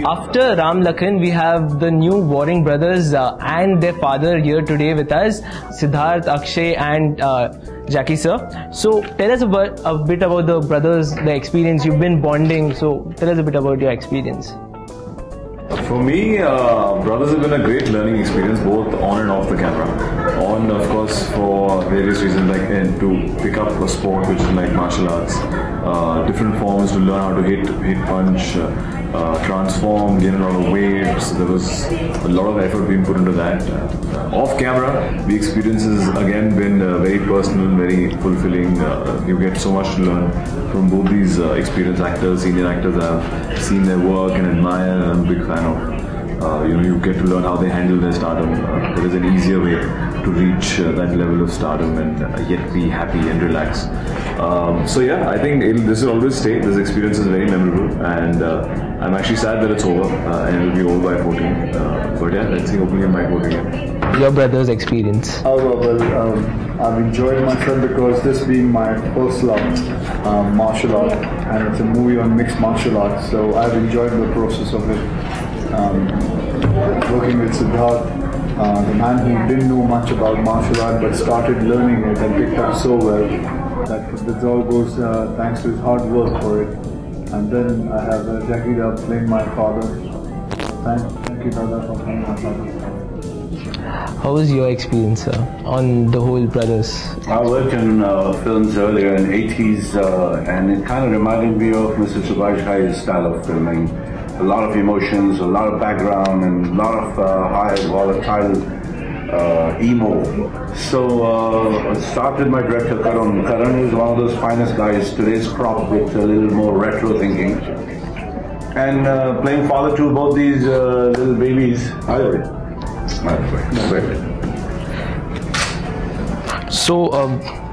After Ram Lakhan, we have the new warring brothers and their father here today with us, Siddharth, Akshay and Jackie sir. So tell us a bit about the brothers, the experience. You've been bonding, so tell us a bit about your experience. For me, brothers have been a great learning experience, both on and off the camera. On, of course, for various reasons, like to pick up a sport which is like martial arts, different forms to learn how to hit punch, transform, gain a lot of weight. So there was a lot of effort being put into that. Off camera, the experience has again been very personal, very fulfilling. You get so much to learn from both these experienced actors, senior actors. I've seen their work and admire, and I'm a big fan of. You get to learn how they handle their stardom. There is an easier way to reach that level of stardom and yet be happy and relax. So yeah, I think this will always stay. This experience is very memorable, and I'm actually sad that it's over and it will be over by 14. But yeah, let's see. Hopefully, I might work again. Your brother's experience. Oh well, I've enjoyed myself because this being my first love, martial art, and it's a movie on mixed martial arts. So I've enjoyed the process of it. Working with Siddharth, the man who didn't know much about martial art but started learning it and picked up so well that all goes thanks to his hard work for it. And then I have Jackie playing my father. Thank you, Dada, for playing my father. How was your experience on the whole brothers? I worked in films earlier in the 80s and it kind of reminded me of Mr. Subhash Ghai's style of filming. A lot of emotions, a lot of background, and a lot of high volatile emo. So I started my director Karan. Karan is one of those finest guys, today's crop, with a little more retro thinking. And playing father to both these little babies, I love it.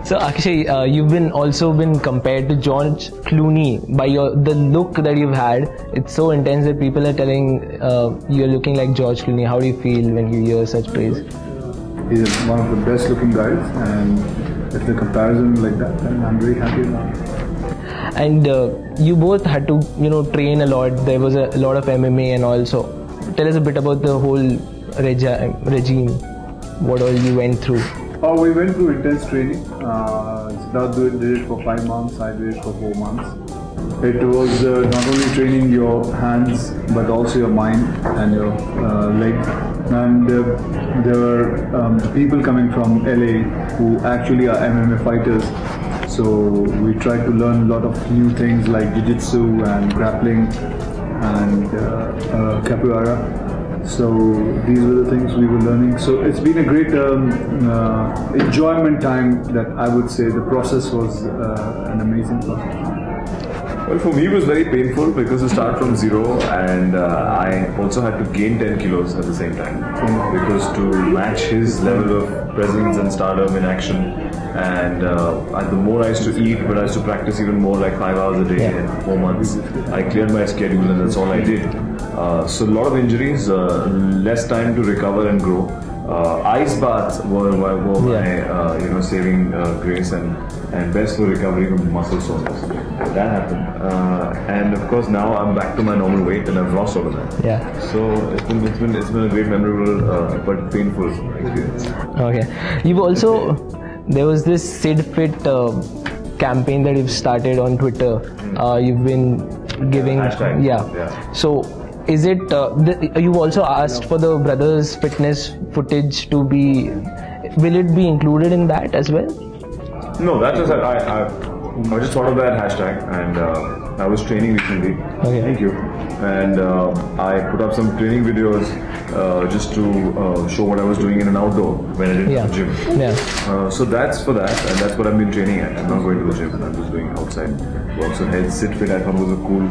So Akshay, you've also been compared to George Clooney by the look that you've had. It's so intense that people are telling you're looking like George Clooney. How do you feel when you hear such praise? He's one of the best looking guys, and if the comparison is like that, then I'm very happy about it. And you both had to, train a lot. There was a lot of MMA and also. Tell us a bit about the whole regime. What all you went through. Oh, we went through intense training. Siddharth did it for 5 months, I did it for 4 months. It was not only training your hands, but also your mind and your legs. And there were people coming from LA who actually are MMA fighters. So we tried to learn a lot of new things like jiu-jitsu and grappling and capoeira. So these were the things we were learning. So it's been a great enjoyment time. That I would say the process was an amazing process. Well, for me it was very painful because to start from zero, and I also had to gain 10 kilos at the same time because to match his level of presence and stardom in action. And the more I used to eat, but I used to practice even more, like 5 hours a day in 4 months. I cleared my schedule and that's all I did. So a lot of injuries, less time to recover and grow. Ice baths were my saving grace and best for recovery from muscle soreness. That happened, and of course now I'm back to my normal weight and I've lost all of that. Yeah. So it's been a great, memorable but painful experience. Okay. You've also there was this Sid Fit campaign that you've started on Twitter. You've been giving yeah. So is it you've also asked for the brothers fitness footage to be, will it be included in that as well? No, that was I just thought of that hashtag, and I was training recently. Okay. Thank you. And I put up some training videos just to show what I was doing in an outdoor when I didn't have a gym. Yeah. So that's for that, and that's what I've been training at. I'm not going to the gym. I'm just doing outside work. So hence Sit Fit I thought was a cool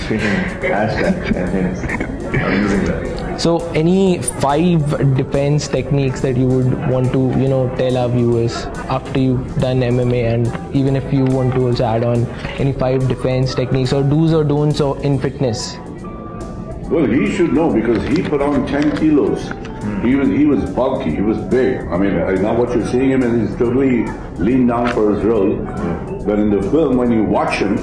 training hashtag, and hence I'm using that. So any 5 defense techniques that you would want to tell our viewers after you've done MMA, and even if you want to also add on any 5 defense techniques or do's or don'ts in fitness? Well, he should know because he put on 10 kilos. He was bulky, he was big. I mean, now what you're seeing him is he's totally leaned down for his role. But in the film, when you watch him,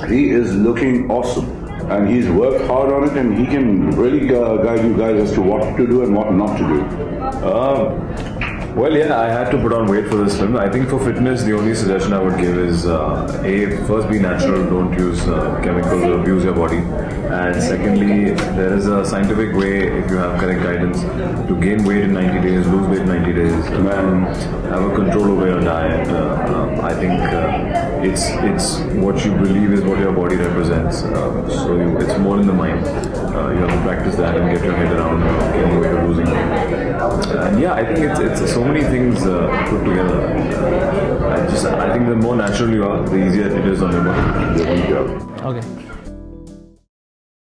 he is looking awesome. and he's worked hard on it, and he can really guide you guys as to what to do and what not to do. Well, yeah, I had to put on weight for this film. I think for fitness, the only suggestion I would give is first be natural, don't use chemicals or abuse your body. And secondly, there is a scientific way, if you have correct guidance, to gain weight in 90 days, lose weight in 90 days, and have a control over your diet. I think it's what you believe is what your body represents. So it's more in the mind. You have to practice that and get your head around gaining weight or losing weight. And yeah, I think it's so many things put together. I think the more natural you are, the easier it is on your body. Okay.